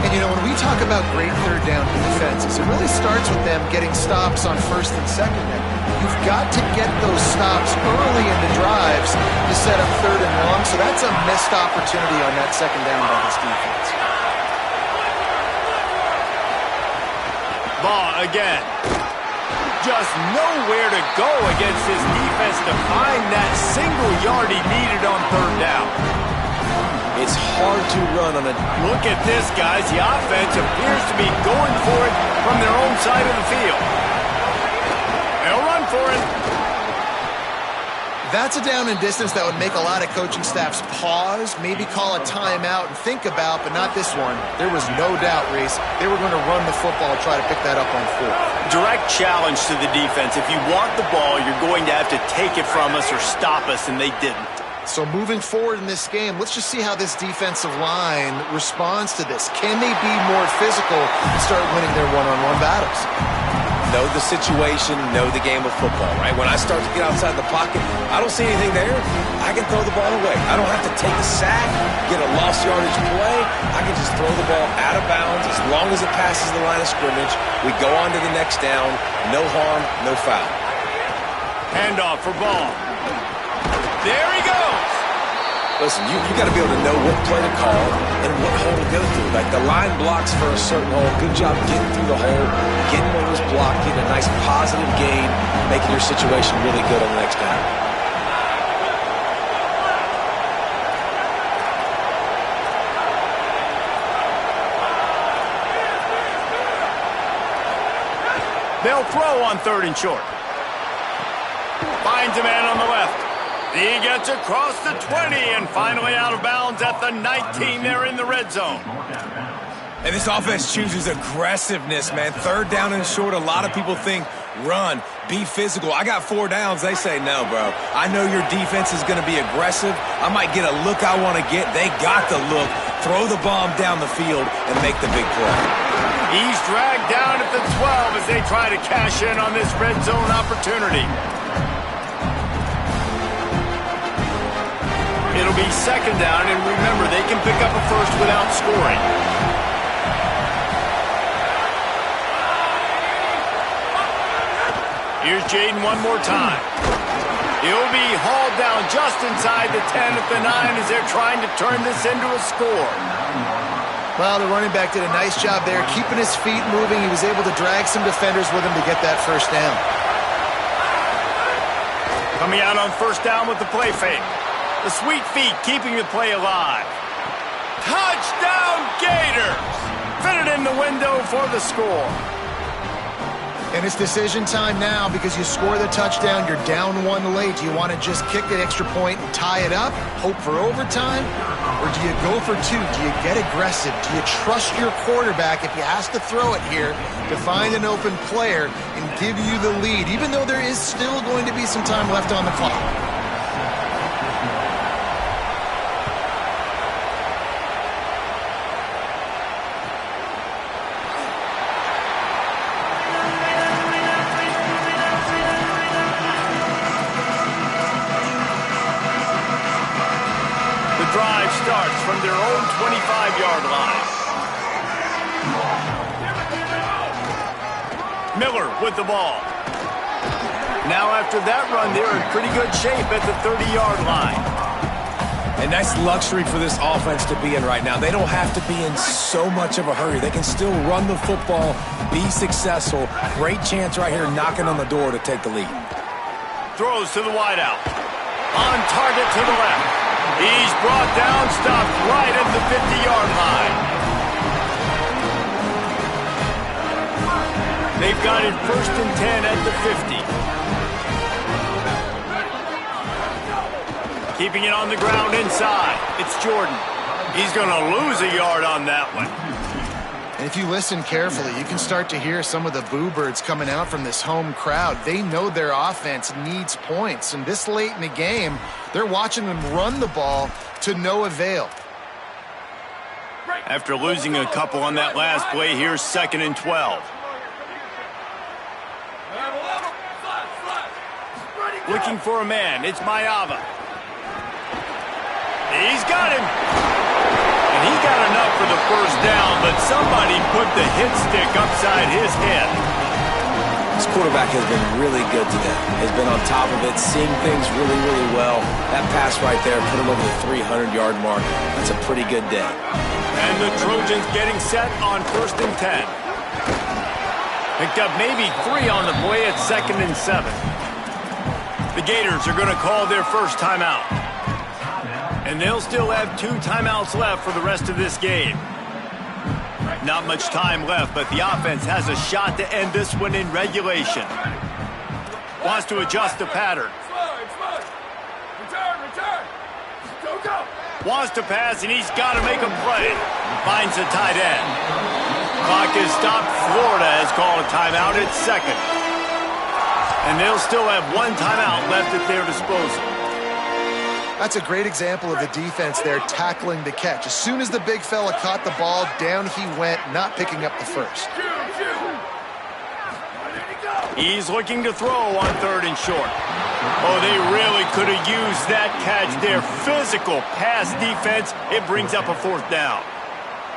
And, you know, when we talk about great 3rd down defenses, it really starts with them getting stops on 1st and 2nd down. You've got to get those stops early in the drives to set up 3rd and long, so that's a missed opportunity on that 2nd down by this defense. Ball again. Just nowhere to go against his defense to find that single yard he needed on 3rd down. It's hard to run on a... Look at this, guys. The offense appears to be going for it from their own side of the field. They'll run for it. That's a down and distance that would make a lot of coaching staffs pause, maybe call a timeout and think about, but not this one. There was no doubt, Reese, they were going to run the football and try to pick that up on 4th. Direct challenge to the defense. If you want the ball, you're going to have to take it from us or stop us, and they didn't. So moving forward in this game, let's just see how this defensive line responds to this. Can they be more physical and start winning their one-on-one battles? Know the situation, know the game of football, right? When I start to get outside the pocket, I don't see anything there. I can throw the ball away. I don't have to take a sack, get a lost yardage play. I can just throw the ball out of bounds as long as it passes the line of scrimmage. We go on to the next down. No harm, no foul. Handoff for Ball. There he goes. Listen, you got to be able to know what play to call and what hole to go through. Like the line blocks for a certain hole. Good job getting through the hole, getting what was blocked, getting a nice positive gain, making your situation really good on the next down. They'll throw on 3rd and short. Finds a man on the left. He gets across the 20 and finally out of bounds at the 19. They're in the red zone. And this offense chooses aggressiveness, man. 3rd down and short, a lot of people think run, be physical. I got 4 downs. They say, no, bro. I know your defense is going to be aggressive. I might get a look I want to get. They got the look. Throw the bomb down the field and make the big play. He's dragged down at the 12 as they try to cash in on this red zone opportunity. It'll be 2nd down, and remember, they can pick up a first without scoring. Here's Jaden one more time. He'll be hauled down just inside the 10 at the 9 as they're trying to turn this into a score. Well, the running back did a nice job there, keeping his feet moving. He was able to drag some defenders with him to get that first down. Coming out on first down with the play fake. The sweet feet keeping the play alive. Touchdown Gators! Fitted in the window for the score. And it's decision time now because you score the touchdown, you're down 1 late. Do you want to just kick that extra point and tie it up, hope for overtime? Or do you go for 2? Do you get aggressive? Do you trust your quarterback if he has to throw it here to find an open player and give you the lead, even though there is still going to be some time left on the clock? From their own 25-yard line. Miller with the ball. Now after that run, they're in pretty good shape at the 30-yard line. A nice luxury for this offense to be in right now. They don't have to be in so much of a hurry. They can still run the football, be successful. Great chance right here knocking on the door to take the lead. Throws to the wideout. On target to the left. He's brought down, stopped right at the 50-yard line. They've got it 1st and 10 at the 50. Keeping it on the ground inside. It's Jordan. He's going to lose a yard on that one. And if you listen carefully, you can start to hear some of the boo birds coming out from this home crowd. They know their offense needs points. And this late in the game, they're watching them run the ball to no avail. After losing a couple on that last play, here's 2nd and 12. Looking for a man. It's Mayava. He's got him. And he got enough for the first down, but somebody put the hit stick upside his head. This quarterback has been really good today. Has been on top of it, seeing things really, really well. That pass right there put him over the 300-yard mark. That's a pretty good day. And the Trojans getting set on 1st and 10. Picked up maybe 3 on the play at 2nd and 7. The Gators are going to call their first timeout. And they'll still have 2 timeouts left for the rest of this game. Not much time left, but the offense has a shot to end this one in regulation. Wants to adjust the pattern. Wants to pass, and he's got to make a play. Finds a tight end. Clock is stopped. Florida has called a timeout at 2nd. And they'll still have 1 timeout left at their disposal. That's a great example of the defense there tackling the catch. As soon as the big fella caught the ball, down he went, not picking up the first. He's looking to throw on 3rd and short. Oh, they really could have used that catch. Their physical pass defense, it brings up a 4th down.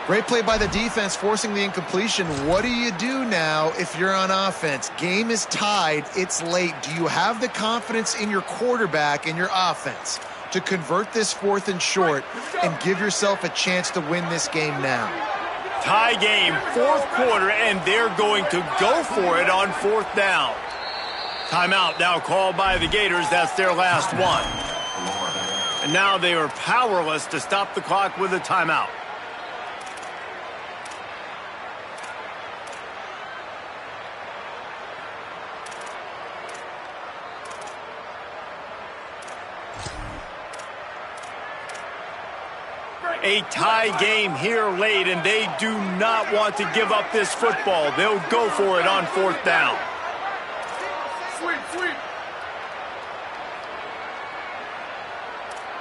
Great play by the defense, forcing the incompletion. What do you do now if you're on offense? Game is tied. It's late. Do you have the confidence in your quarterback and your offense to convert this 4th and short and give yourself a chance to win this game now? Tie game, 4th quarter, and they're going to go for it on 4th down. Timeout now called by the Gators. That's their last one. And now they are powerless to stop the clock with a timeout. A tie game here late, and they do not want to give up this football. They'll go for it on 4th down. Sweep.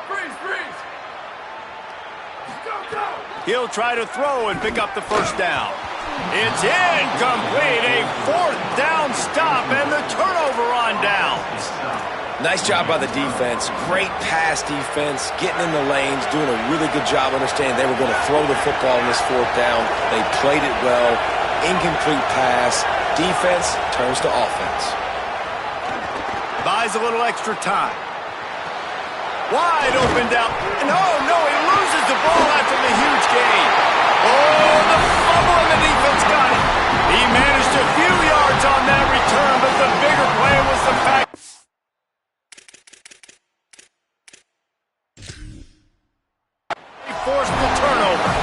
Freeze. Go. He'll try to throw and pick up the first down. It's incomplete. A 4th down stop and the turnover on downs. Nice job by the defense. Great pass defense, getting in the lanes, doing a really good job understanding they were going to throw the football in this 4th down. They played it well. Incomplete pass. Defense turns to offense. Buys a little extra time. Wide open down. No, he loses the ball after the huge gain. Oh, the fumble and the defense got it. He managed a few yards on that return, but the bigger play was the fact. He forced the turnover.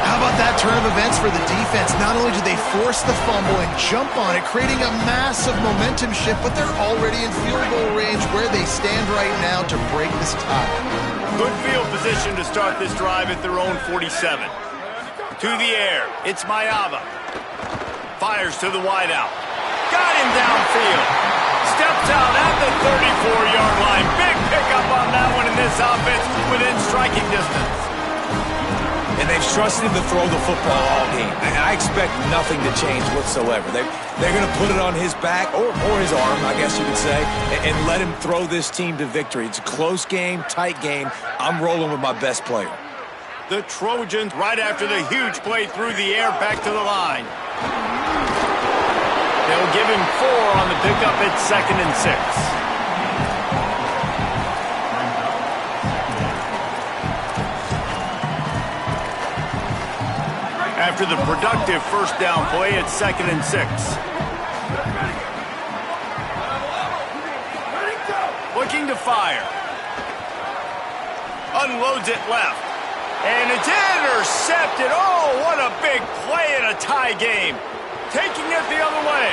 How about that turn of events for the defense? Not only did they force the fumble and jump on it, creating a massive momentum shift, but they're already in field goal range where they stand right now to break this tie. Good field position to start this drive at their own 47. To the air, it's Mayava. Fires to the wideout. Got him downfield. Steps out at the 34-yard line. Big pickup on that one in this offense within striking distance. And they've trusted him to throw the football all game. I expect nothing to change whatsoever. They're going to put it on his back, or his arm, I guess you could say, and let him throw this team to victory. It's a close game, tight game. I'm rolling with my best player. The Trojans, right after the huge play through the air, back to the line. They'll give him 4 on the pickup at 2nd and 6. After the productive first down play at 2nd and 6. Looking to fire. Unloads it left. And it's intercepted. Oh, what a big play in a tie game. Taking it the other way.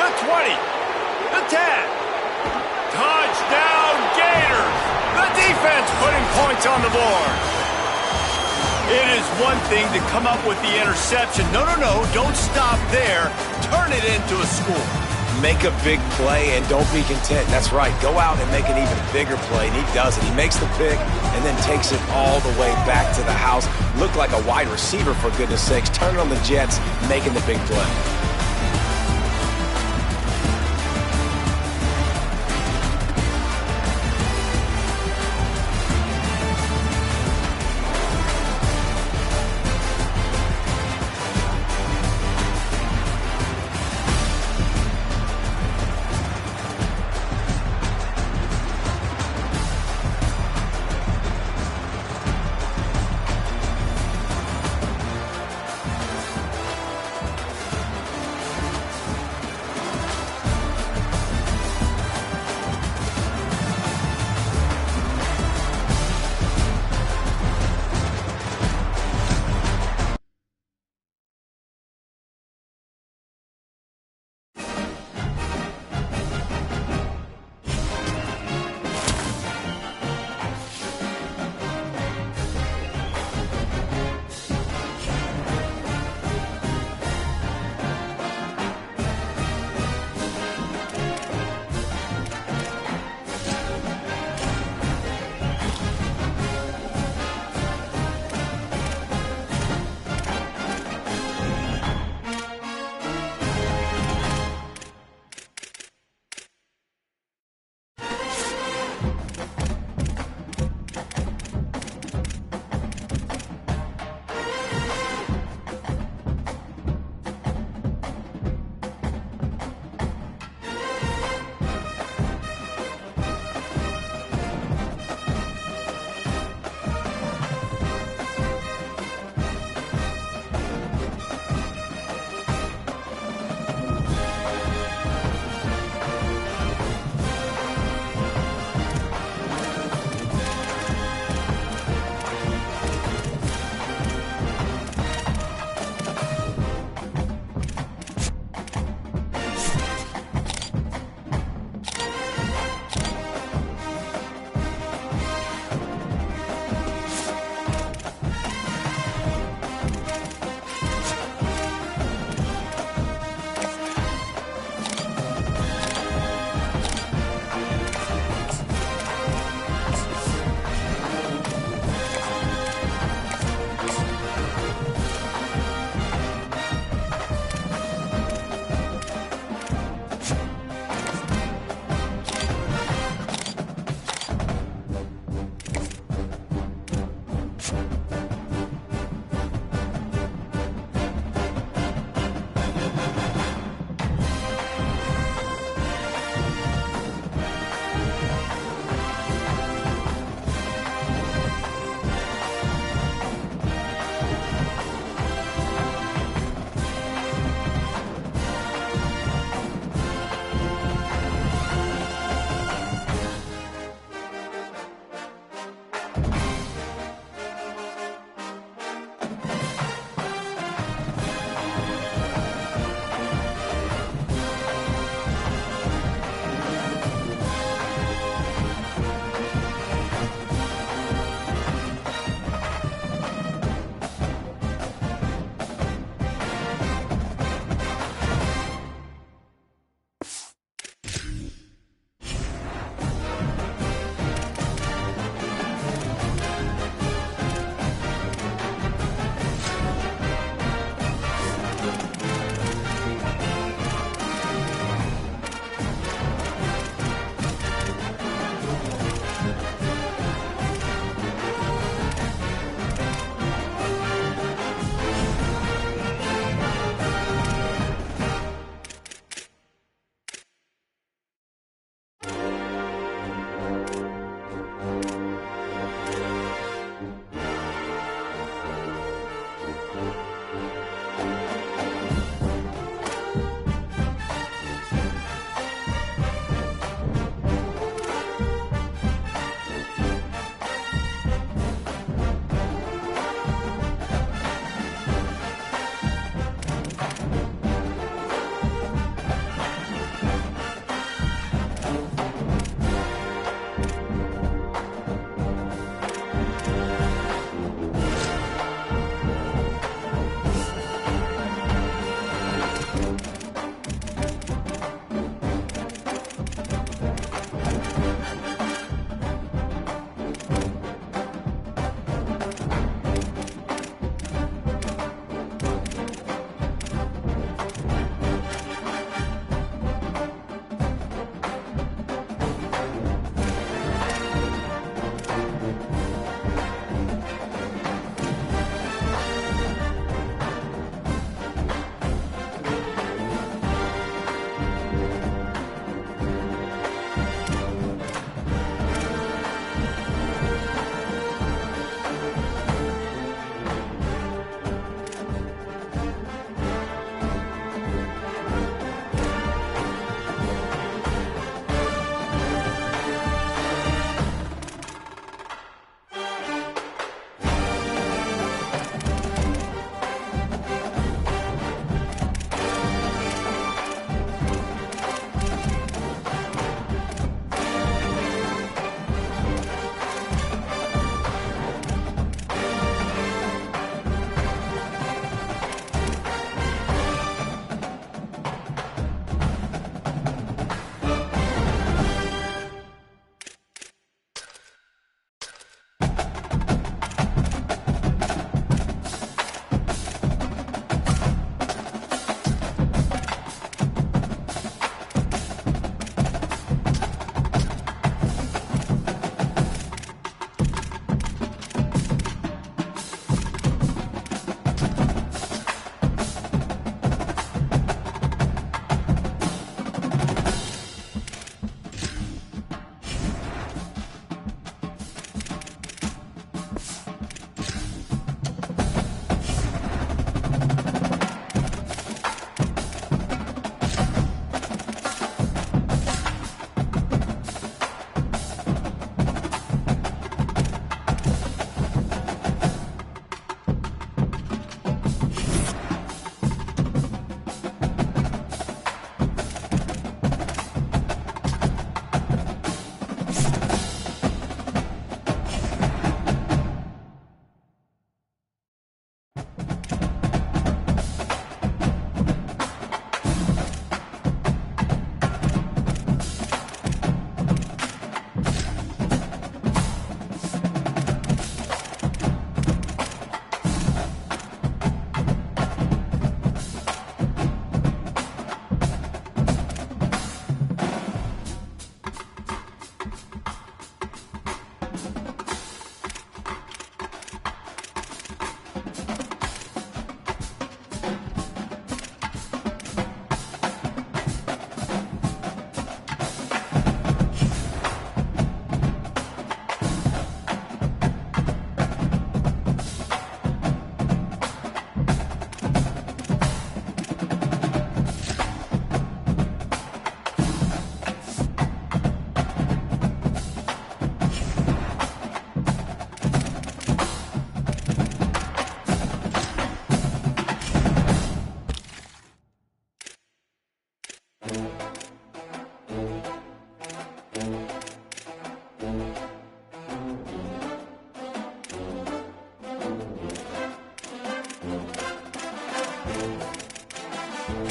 The 20. The 10. Touchdown Gators. The defense putting points on the board. It is one thing to come up with the interception. No, don't stop there. Turn it into a score. Make a big play and don't be content. That's right. Go out and make an even bigger play, and he does it. He makes the pick and then takes it all the way back to the house. Looked like a wide receiver, for goodness sakes. Turn on the Jets, making the big play.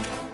game.